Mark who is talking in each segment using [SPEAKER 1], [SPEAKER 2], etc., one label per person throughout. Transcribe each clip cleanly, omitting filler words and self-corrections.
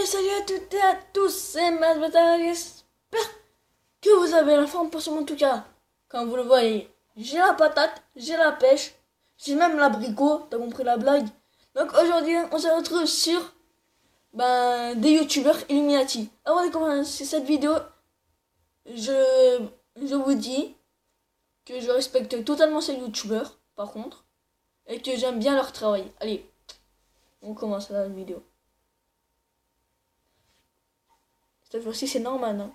[SPEAKER 1] Salut à toutes et à tous, c'est Matt, j'espère que vous avez la forme pour ce en tout cas. Comme vous le voyez, j'ai la patate, j'ai la pêche, j'ai même l'abricot, t'as compris la blague. Donc aujourd'hui, on se retrouve sur des youtubeurs Illuminati. Avant de commencer cette vidéo, je vous dis que je respecte totalement ces youtubeurs, par contre, et que j'aime bien leur travail. Allez, on commence la vidéo. Cette fois-ci, c'est Norman. Hein.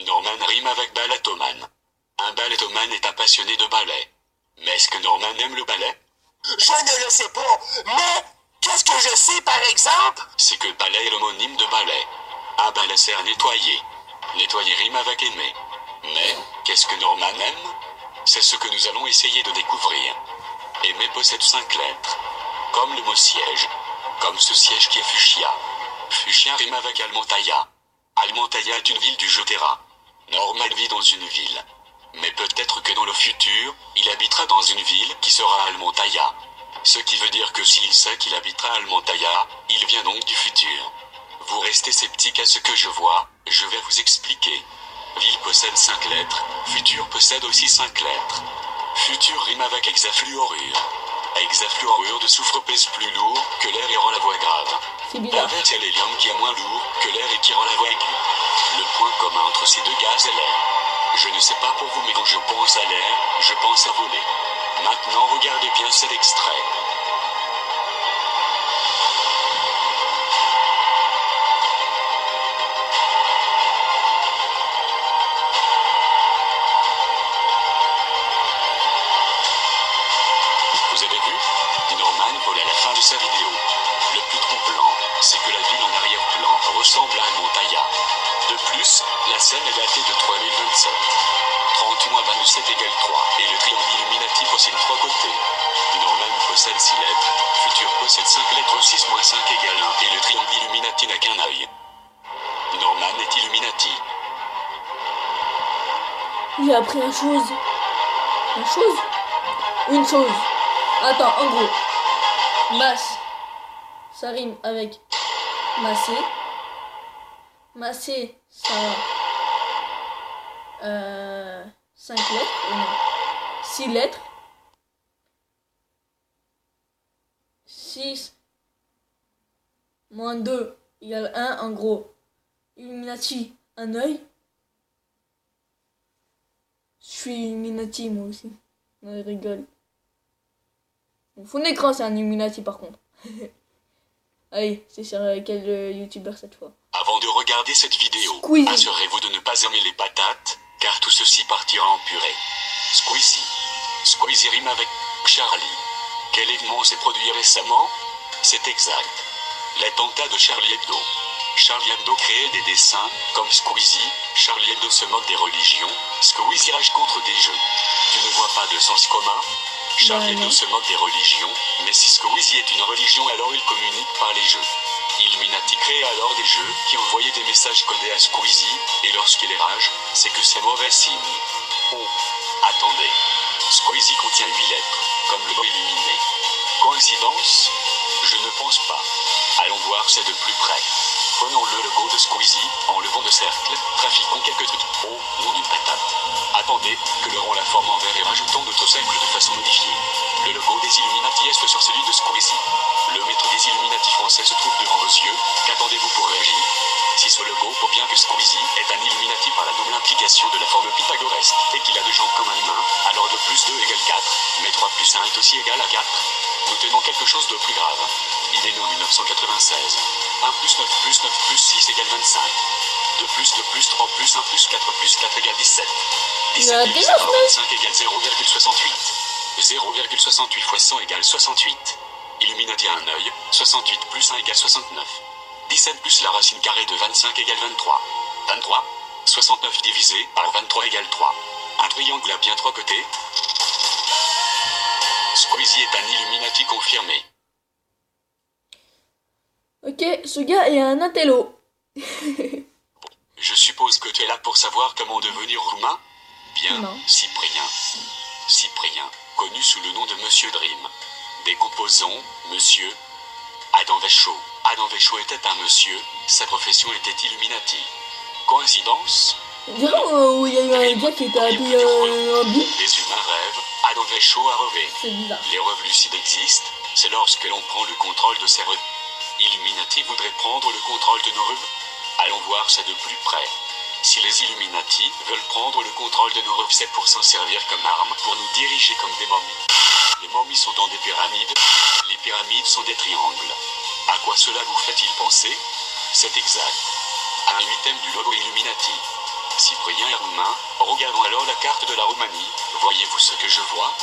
[SPEAKER 2] Norman rime avec ballettomane. Un ballettomane est un passionné de ballet. Mais est-ce que Norman aime le ballet?
[SPEAKER 3] Je ne le sais pas, mais qu'est-ce que je sais par exemple?
[SPEAKER 2] C'est que ballet est l'homonyme de balai. Un balai sert à nettoyer. Nettoyer rime avec aimer. Mais qu'est-ce que Norman aime? C'est ce que nous allons essayer de découvrir. Aimer possède 5 lettres. Comme le mot siège. Comme ce siège qui est fuchsia. Fuchsia rime avec Almontaya. Almontaya est une ville du Jotera. Norman vit dans une ville. Mais peut-être que dans le futur, il habitera dans une ville qui sera Almontaya. Ce qui veut dire que s'il sait qu'il habitera Almontaya, il vient donc du futur. Vous restez sceptique à ce que je vois, je vais vous expliquer. Ville possède 5 lettres, futur possède aussi 5 lettres. Futur rime avec hexafluorure. Hexafluorure de soufre pèse plus lourd que l'air et rend la voix grave. L'inverse est l'hélium qui est moins lourd que l'air et qui rend la voix aiguë. Le point commun entre ces deux gaz est l'air. Je ne sais pas pour vous, mais quand je pense à l'air, je pense à voler. Maintenant, regardez bien cet extrait. Vous avez vu? Norman vole à la fin de sa vidéo. Le plus troublant, c'est que la ville en arrière-plan ressemble à Almontaya. De plus, la scène est datée de 3027. 30 moins 27 égale 3, et le triangle Illuminati possède 3 côtés. Norman possède 6 lettres, Futur possède 5 lettres, 6 moins 5 égale 1, et le triangle Illuminati n'a qu'un œil. Norman est Illuminati.
[SPEAKER 1] J'ai appris une chose. Une chose. Attends, en gros. Masse. Ça rime avec masser. Masser, ça 5 lettres. Non. 6 lettres. 6 moins 2 égale 1. En gros, Illuminati, un œil. Je suis Illuminati moi aussi. Non, je rigole. Mon fond d'écran, c'est un Illuminati par contre. Allez, c'est sur quel youtubeur cette fois?
[SPEAKER 2] Avant de regarder cette vidéo,
[SPEAKER 1] Squeezie.
[SPEAKER 2] assurez-vous de ne pas aimer les patates, car tout ceci partira en purée. Squeezie. Squeezie rime avec Charlie. Quel événement s'est produit récemment? C'est exact. L'attentat de Charlie Hebdo. Charlie Hebdo créait des dessins, comme Squeezie. Charlie Hebdo se moque des religions. Squeezie rage contre des jeux. Tu ne vois pas de sens commun? Charlie Hebdo se moque des religions, mais si Squeezie est une religion, alors il communique par les jeux. Illuminati crée alors des jeux qui envoyaient des messages codés à Squeezie, et lorsqu'il est rage, c'est que c'est mauvais signe. Oh, attendez. Squeezie contient 8 lettres, comme le mot illuminé. Coïncidence? Je ne pense pas. Allons voir ça de plus près. Prenons le logo de Squeezie, enlevons le cercle, trafiquons quelques trucs. Oh, nom d'une patate. Attendez, que le rond la forme en vert et rajoutons notre cercle de façon modifiée. Le logo des Illuminati est sur celui de Squeezie. Le maître des Illuminati français se trouve devant vos yeux. Qu'attendez-vous pour réagir? Si ce logo prouve bien que Squeezie est un Illuminati par la double implication de la forme pythagoresque et qu'il a 2 jambes comme un humain, alors 2 plus 2 égale 4, mais 3 plus 1 est aussi égal à 4. Nous tenons quelque chose de plus grave. Il est né en 1996. 1 plus 9 plus 9 plus 6 égale 25. 2 plus 2 plus 3 plus 1 plus 4 égale 17. 17 plus 1 plus 25 égale 0,68. 0,68 fois 100 égale 68. Illuminati a un œil, 68 plus 1 égale 69. 17 plus la racine carrée de 25 égale 23. 23. 69 divisé par 23 égale 3. Un triangle a bien 3 côtés. Squeezie est un Illuminati confirmé.
[SPEAKER 1] Ok, ce gars est un intello.
[SPEAKER 2] Je suppose que tu es là pour savoir comment devenir roumain? Bien,
[SPEAKER 1] Non.
[SPEAKER 2] Cyprien. Cyprien, connu sous le nom de Monsieur Dream. Décomposons, Monsieur Adam Vachaud. Adam Weishaupt était un monsieur, sa profession était Illuminati. Coïncidence?
[SPEAKER 1] Où il y a eu un gars qui était habillé en bleu.
[SPEAKER 2] Les humains rêvent, Adam Weishaupt a rêvé.
[SPEAKER 1] C'est bizarre.
[SPEAKER 2] Les rêves lucides existent, c'est lorsque l'on prend le contrôle de ses rêves. Illuminati voudrait prendre le contrôle de nos rêves? Allons voir ça de plus près. Si les Illuminati veulent prendre le contrôle de nos rêves, c'est pour s'en servir comme arme, pour nous diriger comme des momies. Les momies sont dans des pyramides, les pyramides sont des triangles. À quoi cela vous fait-il penser? C'est exact. À un huitième du logo Illuminati. Cyprien est roumain, regardons alors la carte de la Roumanie, voyez-vous ce que je vois?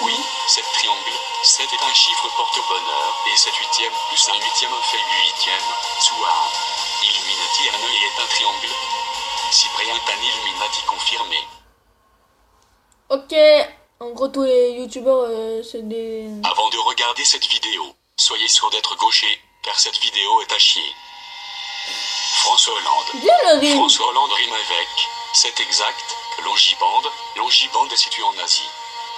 [SPEAKER 2] Oui, 7 triangle, 7 est un chiffre porte-bonheur, et 7 huitième plus un huitième fait 8 huitième, soit 1. Illuminati a un œil et est un triangle. Cyprien est un Illuminati confirmé.
[SPEAKER 1] Ok, en gros tous les youtubeurs c'est des...
[SPEAKER 2] Avant de regarder cette vidéo, soyez sûr d'être gaucher, car cette vidéo est à chier. François Hollande.
[SPEAKER 1] Bien le rime.
[SPEAKER 2] François Hollande rime avec, c'est exact, Longibande. Longibande est située en Asie.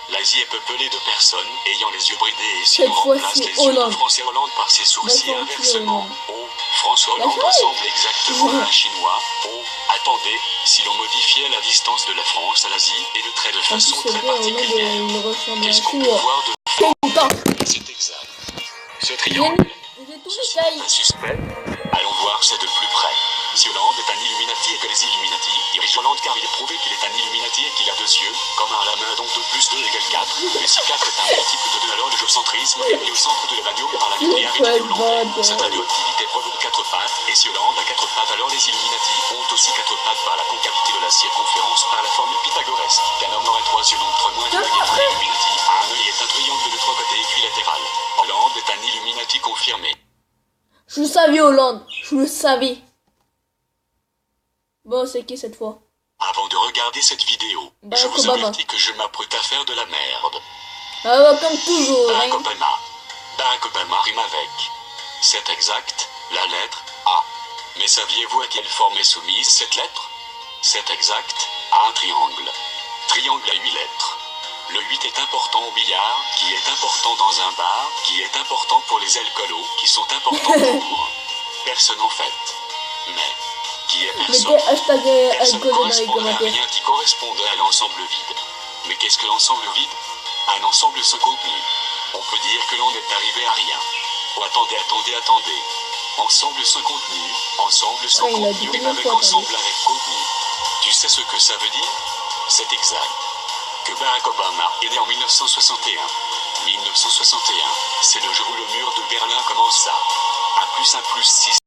[SPEAKER 2] L'Asie est peuplée de personnes ayant les yeux bridés et si
[SPEAKER 1] Cette
[SPEAKER 2] on remplace
[SPEAKER 1] fois-ci,
[SPEAKER 2] les yeux de
[SPEAKER 1] Hollande.
[SPEAKER 2] François Hollande par ses sourcils
[SPEAKER 1] Cette fois-ci,
[SPEAKER 2] inversement.
[SPEAKER 1] Hollande.
[SPEAKER 2] Oh, François Hollande
[SPEAKER 1] Cette fois-ci.
[SPEAKER 2] ressemble exactement à un Chinois. Oh, attendez, si l'on modifiait la distance de la France à l'Asie et le trait de
[SPEAKER 1] En plus
[SPEAKER 2] façon
[SPEAKER 1] c'est
[SPEAKER 2] très
[SPEAKER 1] vrai, Hollande
[SPEAKER 2] particulière,
[SPEAKER 1] il ressemble à un
[SPEAKER 2] qu'est-ce qu'on peut
[SPEAKER 1] chinois.
[SPEAKER 2] voir de...
[SPEAKER 1] Putain.
[SPEAKER 2] C'est exact. Ce
[SPEAKER 1] J'ai
[SPEAKER 2] triangle,
[SPEAKER 1] tous les tailles.
[SPEAKER 2] un suspect. Allons voir ça de plus près. Si Hollande est un Illuminati et que les Illuminati dirigent Hollande car il est prouvé qu'il est un Illuminati et qu'il a 2 yeux, comme un à la main, donc 2 plus 2 égale 4. Mais si 4 est un multiple de 2, alors le géocentrisme est au centre de l'évasion par la nucléarité hollandaise. Cette radioactivité provoque 4 pattes, et si Hollande a 4 pattes, alors les Illuminati ont aussi 4 pattes par la concavité de la circonférence par la formule pythagoresque. Qu'un homme aurait 3 yeux, donc 3 moins 2 égale 1 Illuminati. Un œil est un triangle de 3 côtés équilatéral. Hollande est un Illuminati confirmé.
[SPEAKER 1] Je le savais Hollande. Je le savais. Bon c'est qui cette fois?
[SPEAKER 2] Avant de regarder cette vidéo, je
[SPEAKER 1] Barack
[SPEAKER 2] vous
[SPEAKER 1] Obama.
[SPEAKER 2] avertis que je m'apprête à faire de la merde.
[SPEAKER 1] Ah bah comme toujours.
[SPEAKER 2] Barack
[SPEAKER 1] Hein.
[SPEAKER 2] Obama. Barack Obama rime avec. C'est exact, la lettre A. Mais saviez-vous à quelle forme est soumise cette lettre? C'est exact, à un triangle. Triangle à 8 lettres. Le 8 est important au billard, qui est important dans un bar, qui est important pour les alcoolos, qui sont importants pour personne en fait. Mais, qui est personne?
[SPEAKER 1] Mettez hashtag
[SPEAKER 2] Personne
[SPEAKER 1] alcool dans les
[SPEAKER 2] correspondrait à
[SPEAKER 1] commentaires.
[SPEAKER 2] rien qui correspondrait à l'ensemble vide. Mais qu'est-ce que l'ensemble vide? Un ensemble sans contenu. On peut dire que l'on est arrivé à rien. Oh, attendez. Ensemble sans contenu, ensemble sans
[SPEAKER 1] Ouais, il a dit
[SPEAKER 2] contenu,
[SPEAKER 1] combien
[SPEAKER 2] rime
[SPEAKER 1] de
[SPEAKER 2] avec
[SPEAKER 1] fois,
[SPEAKER 2] ensemble avec contenu. Tu sais ce que ça veut dire? C'est exact. Que Barack Obama est né en 1961. 1961, c'est le jour où le mur de Berlin commença. 1 plus 1 plus 6.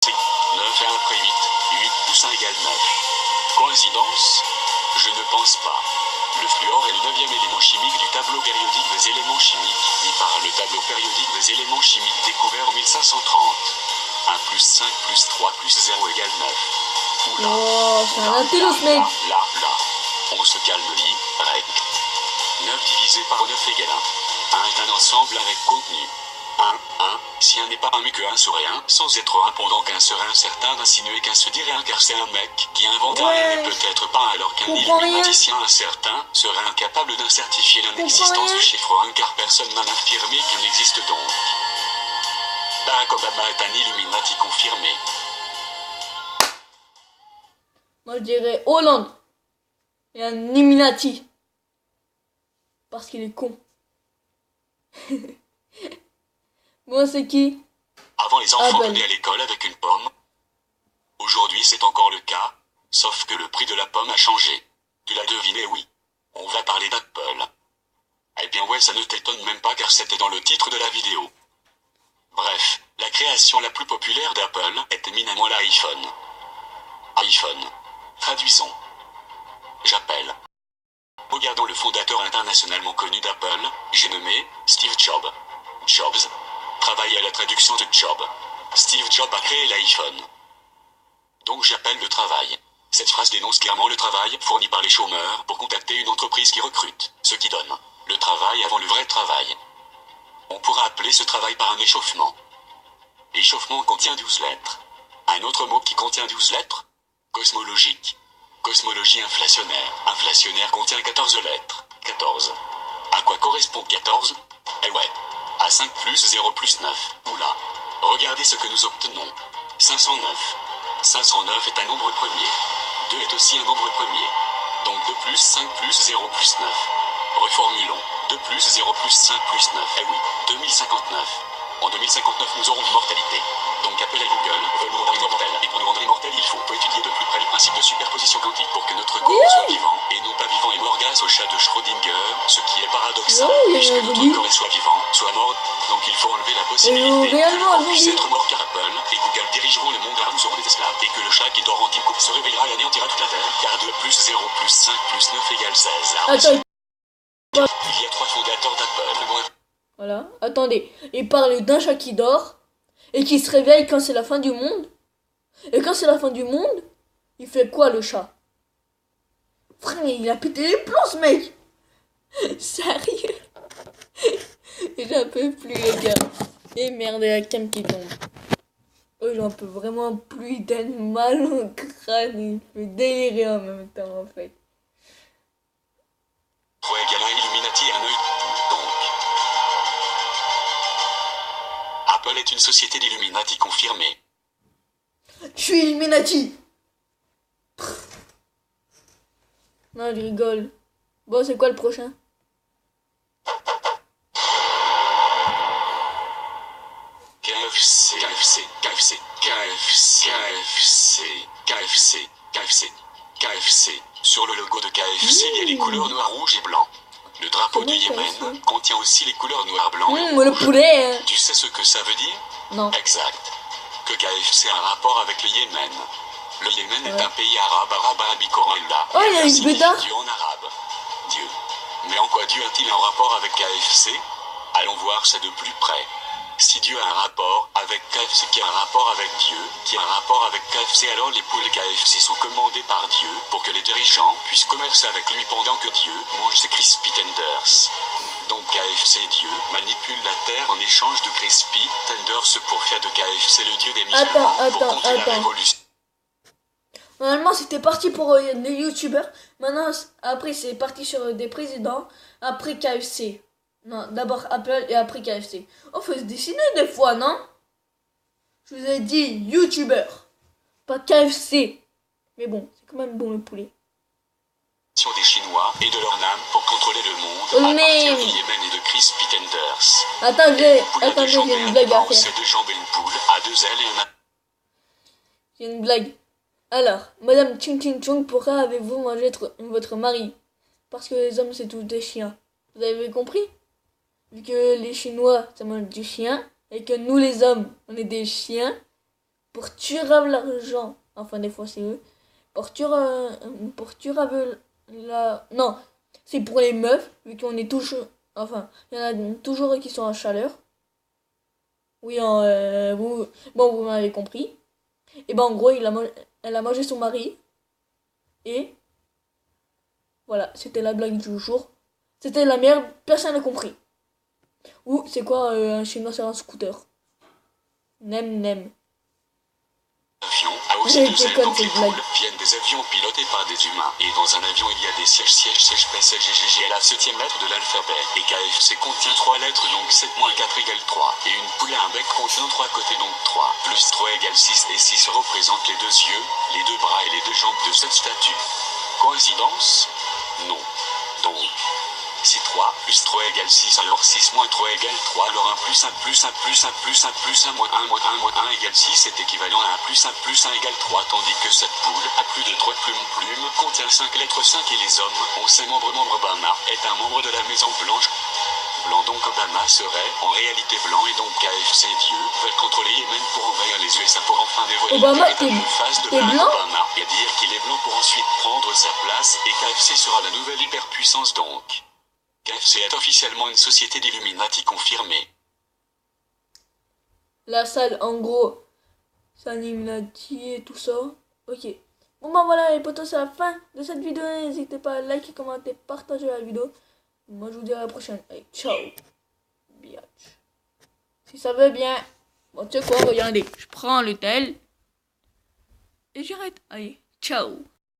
[SPEAKER 2] 9 et 1 après 8, 8 plus 1 égale 9. Coïncidence? Je ne pense pas. Le fluor est le 9e élément chimique du tableau périodique des éléments chimiques, dit par le tableau périodique des éléments chimiques découvert en 1530. 1 plus 5 plus 3 plus 0 égale 9. Oula.
[SPEAKER 1] Oh, c'est un intello ce mec.
[SPEAKER 2] Là. On se calme, lit, rect. 9 divisé par 9 égale 1. 1 est un ensemble avec contenu. 1, si 1 n'est pas un mais que 1 serait 1, sans être 1 pendant qu'un serait un certain d'insinuer qu'un se dirait 1 car c'est un mec qui invente un
[SPEAKER 1] Ouais.
[SPEAKER 2] mais peut-être pas un alors qu'un
[SPEAKER 1] Comprends rien.
[SPEAKER 2] illuminaticien incertain serait incapable d'un certifier l'inexistence
[SPEAKER 1] Comprends
[SPEAKER 2] du
[SPEAKER 1] rien.
[SPEAKER 2] chiffre 1 car personne n'en affirmé qu'il existe donc. Barack Obama est un Illuminati confirmé.
[SPEAKER 1] Moi je dirais Hollande. Et un Illuminati. Parce qu'il est con. Moi c'est qui?
[SPEAKER 2] Avant les enfants
[SPEAKER 1] ben.
[SPEAKER 2] venaient à l'école avec une pomme. Aujourd'hui c'est encore le cas, sauf que le prix de la pomme a changé. Tu l'as deviné, oui. On va parler d'Apple. Eh bien ouais, ça ne t'étonne même pas car c'était dans le titre de la vidéo. Bref, la création la plus populaire d'Apple est éminemment l'iPhone. iPhone. Traduisons. J'appelle. Regardons le fondateur internationalement connu d'Apple, j'ai nommé Steve Jobs. Jobs travaille à la traduction de Job. Steve Jobs a créé l'iPhone. Donc j'appelle le travail. Cette phrase dénonce clairement le travail fourni par les chômeurs pour contacter une entreprise qui recrute, ce qui donne le travail avant le vrai travail. On pourra appeler ce travail par un échauffement. Échauffement contient 12 lettres. Un autre mot qui contient 12 lettres? Cosmologique. Cosmologie inflationnaire. Inflationnaire contient 14 lettres. 14. À quoi correspond 14? Eh ouais. À 5 plus 0 plus 9. Oula. Regardez ce que nous obtenons. 509. 509 est un nombre premier. 2 est aussi un nombre premier. Donc 2 plus 5 plus 0 plus 9. Reformulons. 2 plus 0 plus 5 plus 9. Eh oui, 2059. En 2059, nous aurons l'immortalité. Donc appelez Google, veut nous rendre immortels. Et pour nous rendre immortels, il faut étudier de plus près les principes de superposition quantique pour que notre corps soit vivant et non pas vivant et mort grâce au chat de Schrödinger, ce qui est paradoxal, puisque notre corps est soit vivant, soit mort. Donc il faut enlever la possibilité que le corps puisse être mort car Apple et Google dirigeront le monde car nous serons des esclaves et que le chat qui dort en coupe se réveillera et anéantira toute la Terre car 2 plus 0 plus 5 plus 9 égale 16.
[SPEAKER 1] Attends.
[SPEAKER 2] Il y a 3 fondateurs d'Apple.
[SPEAKER 1] Voilà, attendez. Il parle d'un chat qui dort et qui se réveille quand c'est la fin du monde. Et quand c'est la fin du monde, il fait quoi le chat? Frère, il a pété les plombs ce mec. Sérieux. J'en peux plus les gars. Et merde, la cam qui tombe. Oh, j'en peux vraiment plus, il donne mal au crâne. Il fait délirer en même temps en fait.
[SPEAKER 2] 3 égale 1 Illuminati un œil. Donc Apple est une société d'Illuminati confirmée.
[SPEAKER 1] Je suis Illuminati. Non, je rigole. Bon, c'est quoi le prochain?
[SPEAKER 2] KFC, KFC, KFC, KFC, KFC, KFC, KFC, KFC. Sur le logo de KFC, il y a les couleurs noir, rouge et blanc. Le drapeau du Yémen contient aussi les couleurs noir, blanc et
[SPEAKER 1] le poulet.
[SPEAKER 2] Tu sais ce que ça veut dire?
[SPEAKER 1] Non.
[SPEAKER 2] Exact. Que KFC a un rapport avec le Yémen. Le Yémen est un pays arabe, arabico là.
[SPEAKER 1] Oh, il y a une bédard.
[SPEAKER 2] Dieu en arabe. Dieu. Mais en quoi Dieu a-t-il un rapport avec KFC? Allons voir ça de plus près. Si Dieu a un rapport avec KFC qui a un rapport avec Dieu, qui a un rapport avec KFC, alors les poules KFC sont commandées par Dieu pour que les dirigeants puissent commercer avec lui pendant que Dieu mange ses crispy tenders. Donc KFC Dieu manipule la terre en échange de crispy tenders pour faire de KFC le Dieu des musulmans pour contrer la révolution.
[SPEAKER 1] Normalement c'était parti pour des youtubeurs. Maintenant après c'est parti sur des présidents. Après KFC. Non, d'abord Apple et après KFC. On faut se décider des fois, non? Je vous ai dit youtubeur, pas KFC. Mais bon, c'est quand même bon le poulet.
[SPEAKER 2] Des Chinois et de leur âme pour contrôler le monde à partir du Yémen et de crispy tenders.
[SPEAKER 1] Attendez, j'ai une blague à faire.
[SPEAKER 2] C'est 2 jambes et une poule à 2 ailes et un...
[SPEAKER 1] J'ai une blague. Alors, Madame Ching Ching Chong, pourquoi avez-vous mangé votre mari? Parce que les hommes c'est tous des chiens. Vous avez compris? Vu que les Chinois ça mange du chien et que nous les hommes on est des chiens, pour tuer l'argent, enfin des fois c'est eux, pour tuer non, c'est pour les meufs, vu qu'on est toujours, enfin il y en a toujours qui sont en chaleur. Oui, vous m'avez compris. Et ben en gros elle a mangé son mari et voilà, c'était la blague du jour. C'était la merde, personne n'a compris. Ou c'est quoi un chinois sur un scooter? Nem.
[SPEAKER 2] Avions à aussi 2 ailes, donc les poules viennent des avions pilotés par des humains. Et dans un avion il y a des sièges, PSGGG à la 7e lettre de l'alphabet. Et KFC contient 3 lettres, donc 7 moins 4 égale 3. Et une poule a un bec contenant 3 côtés, donc 3. Plus 3 égale 6 et 6 représente les 2 yeux, les 2 bras et les 2 jambes de cette statue. Coïncidence? Non. Donc... si 3 plus 3 égale 6, alors 6 moins 3 égale 3, alors 1 plus 1 plus 1 plus 1 plus 1 plus 1 moins 1 moins 1 moins 1 égale 6 est équivalent à 1 plus 1 plus 1 égale 3, tandis que cette poule a plus de 3 plumes, contient 5 lettres 5 et les hommes ont 5 membres. Obama est un membre de la Maison Blanche. Blanc, donc Obama serait en réalité blanc et donc KFC Dieu veulent contrôler Yémen pour envahir les USA pour enfin dévoiler
[SPEAKER 1] Obama,
[SPEAKER 2] une phase de
[SPEAKER 1] blanc.
[SPEAKER 2] Obama et dire qu'il est blanc pour ensuite prendre sa place et KFC sera la nouvelle hyperpuissance donc. KFC est officiellement une société d'Illuminati confirmée.
[SPEAKER 1] La salle, en gros, c'est un Illuminati et tout ça. Ok. Bon bah voilà les potos, c'est la fin de cette vidéo. N'hésitez pas à liker, commenter, partager la vidéo. Moi je vous dis à la prochaine. Allez, ciao. Biatch. Si ça veut bien. Bon tu sais quoi, regardez. Je prends le tel. Et j'arrête. Allez, ciao.